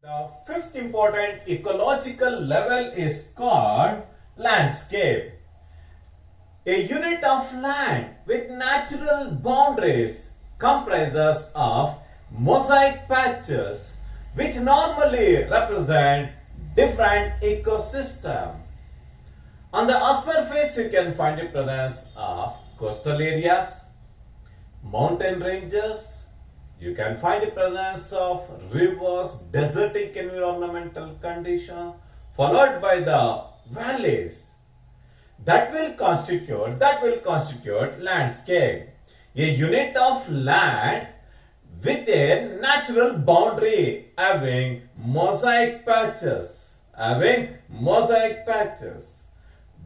The fifth important ecological level is called landscape. A unit of land with natural boundaries comprises of mosaic patches which normally represent different ecosystems. On the earth surface, you can find the presence of coastal areas, mountain ranges, you can find the presence of rivers, desertic environmental condition, followed by the valleys. That will constitute landscape. A unit of land with a natural boundary having mosaic patches,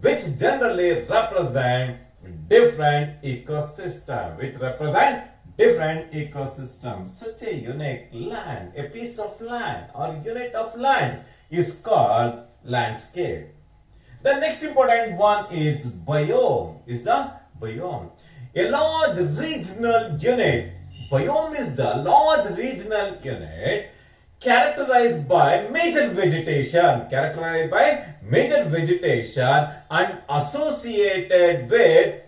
which generally represent different ecosystems. Such a unique land, a piece of land or unit of land is called landscape. The next important one is biome. A large regional unit. Biome is the large regional unit characterized by major vegetation and associated with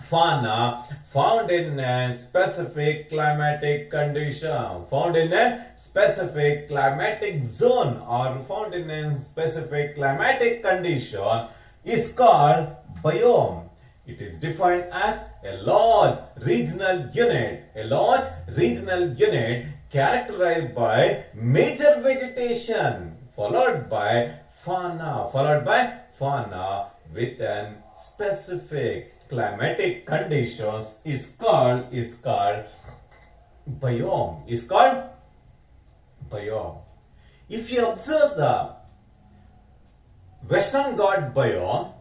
fauna found in a specific climatic condition, found in a specific climatic zone or found in a specific climatic condition is called biome. It is defined as a large regional unit characterized by major vegetation followed by fauna with an specific climatic conditions is called biome. If you observe the Western Ghats biome,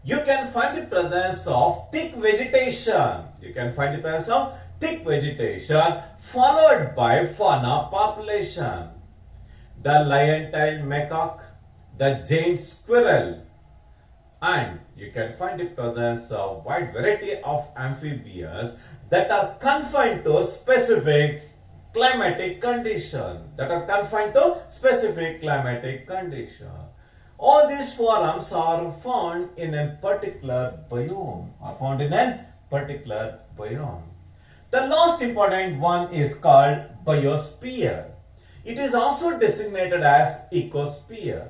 you can find the presence of thick vegetation. Followed by fauna population. The lion-tailed macaque, the giant squirrel, and you can find the presence of wide variety of amphibians that are confined to specific climatic condition. All these forms are found in a particular biome. The last important one is called biosphere. It is also designated as ecosphere.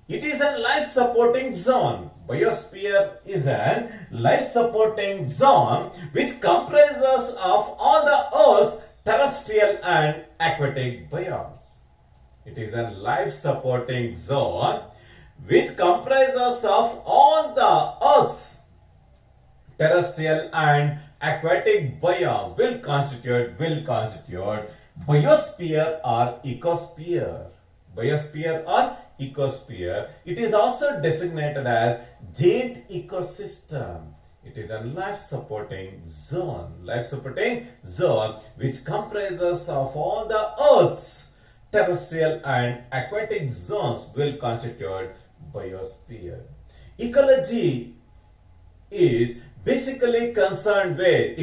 It is a life-supporting zone. Biosphere is a life-supporting zone which comprises of all the Earth's terrestrial and aquatic biomes. It is a life-supporting zone which comprises of all the Earth's terrestrial and aquatic biome will constitute biosphere or ecosphere. It is also designated as giant ecosystem. It is a life-supporting zone which comprises of all the Earth's terrestrial and aquatic zones will constitute biosphere. Ecology is basically concerned with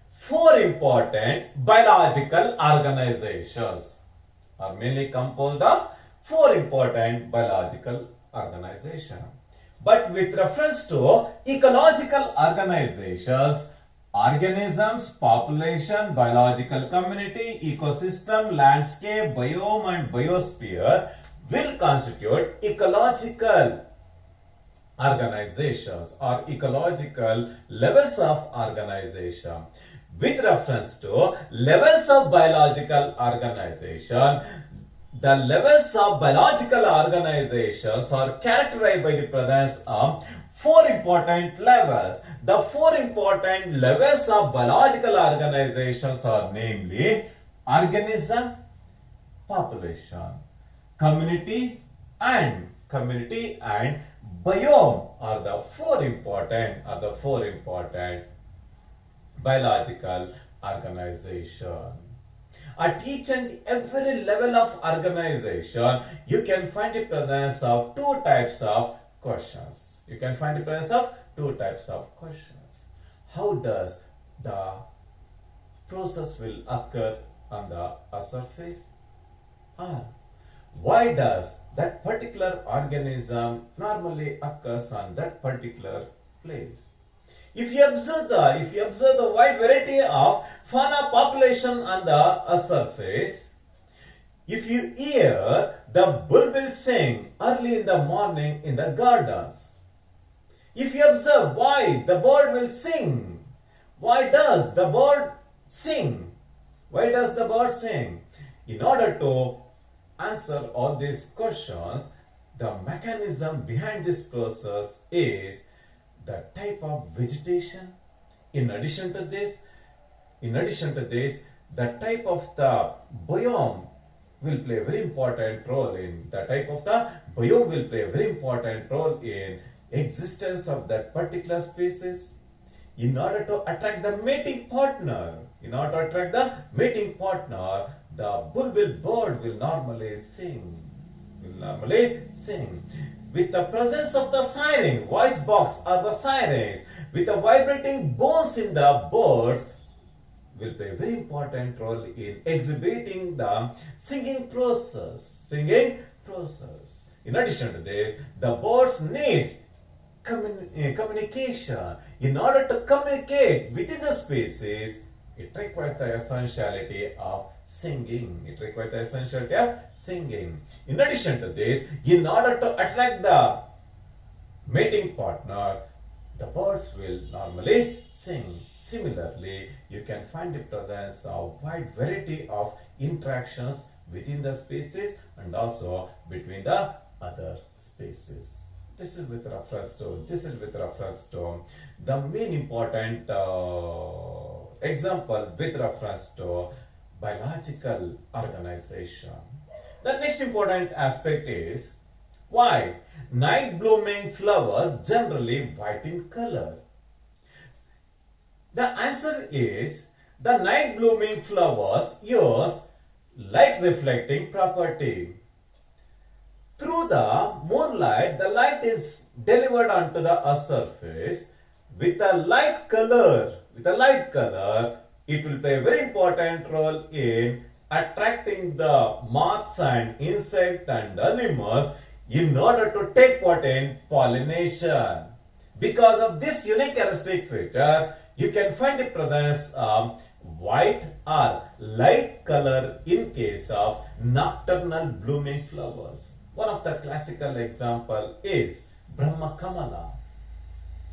four important biological organizations, are mainly composed of four important biological organizations. But with reference to ecological organizations, organisms, population, biological community, ecosystem, landscape, biome and biosphere will constitute ecological organizations or ecological levels of organization. With reference to levels of biological organization, the levels of biological organizations are characterized by the presence of four important levels. The four important levels of biological organizations are namely organism, population, community and biome are the four important biological organization. At each and every level of organization, you can find the presence of two types of questions. How does the process will occur on the surface? Or why does that particular organism normally occurs on that particular place? If you observe the wide variety of fauna population on the surface, if you hear the bulbul sing early in the morning in the gardens, if you observe why the bird will sing, why does the bird sing? Why does the bird sing? In order to answer all these questions, the mechanism behind this process is the type of vegetation. In addition to this, the type of the biome will play a very important role in existence of that particular species. In order to attract the mating partner, the bulbul bird will normally sing. With the presence of the siren, voice box or the sirens, with the vibrating bones in the birds, will play a very important role in exhibiting the singing process. In addition to this, the birds needs communication. In order to communicate within the species, it requires the essentiality of singing. In addition to this, in order to attract the mating partner, the birds will normally sing. Similarly, you can find the presence of wide variety of interactions within the species and also between the other species. This is with reference to the main important example with reference to biological organization. The next important aspect is why night blooming flowers generally white in color. The answer is the night blooming flowers use light reflecting property. Through the moonlight, the light is delivered onto the surface with a light color. It will play a very important role in attracting the moths and insects and animals in order to take part in pollination. Because of this unique characteristic feature, you can find the presence of white or light color in case of nocturnal blooming flowers. One of the classical example is Brahma Kamala.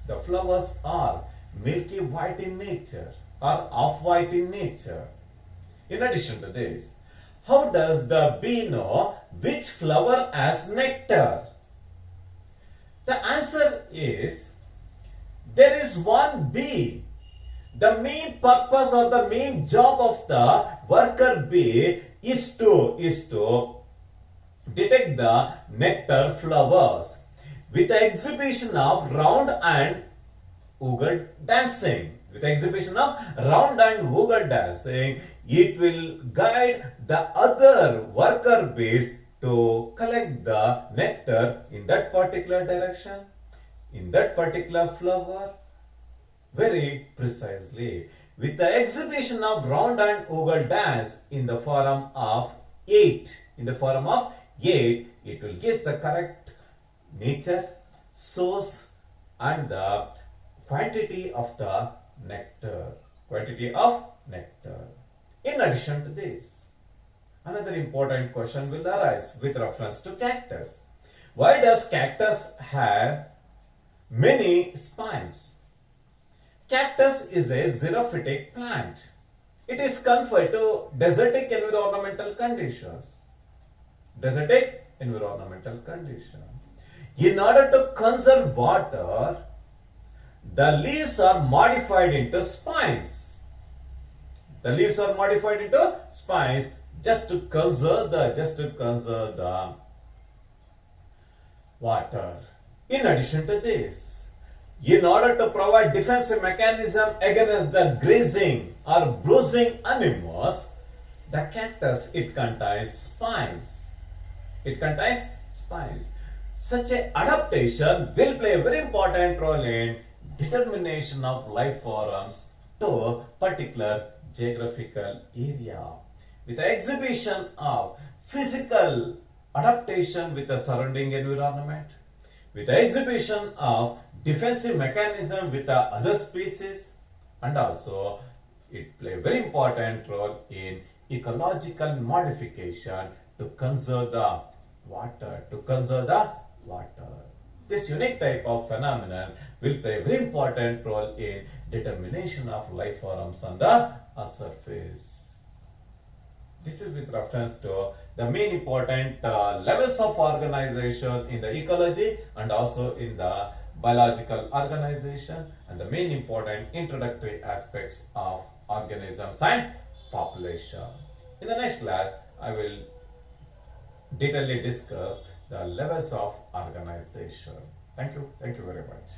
The flowers are milky white in nature or off-white in nature. In addition to this, how does the bee know which flower has nectar? The answer is there is one bee. The main purpose or the main job of the worker bee is to detect the nectar flowers. With the exhibition of round and oogle dancing, it will guide the other worker bees to collect the nectar in that particular direction, in that particular flower, very precisely. With the exhibition of round and oogle dance in the form of 8, it will guess the correct nature, source and the quantity of the nectar. In addition to this, another important question will arise with reference to cactus. Why does cactus have many spines? Cactus is a xerophytic plant. It is confined to desertic environmental conditions. In order to conserve water, the leaves are modified into spines. Just to conserve the water. In addition to this, in order to provide defensive mechanism against the grazing or bruising animals, the cactus, it contains spines. Such an adaptation will play a very important role in determination of life forms to a particular geographical area. with the exhibition of physical adaptation with the surrounding environment, with the exhibition of defensive mechanism with the other species, and also it play a very important role in ecological modification to conserve the water. This unique type of phenomenon will play a very important role in determination of life forms on the earth surface. This is with reference to the main important levels of organization in the ecology and also in the biological organization, and the main important introductory aspects of organisms and population. In the next class, I will detailedly discuss the levels of organization. Thank you very much.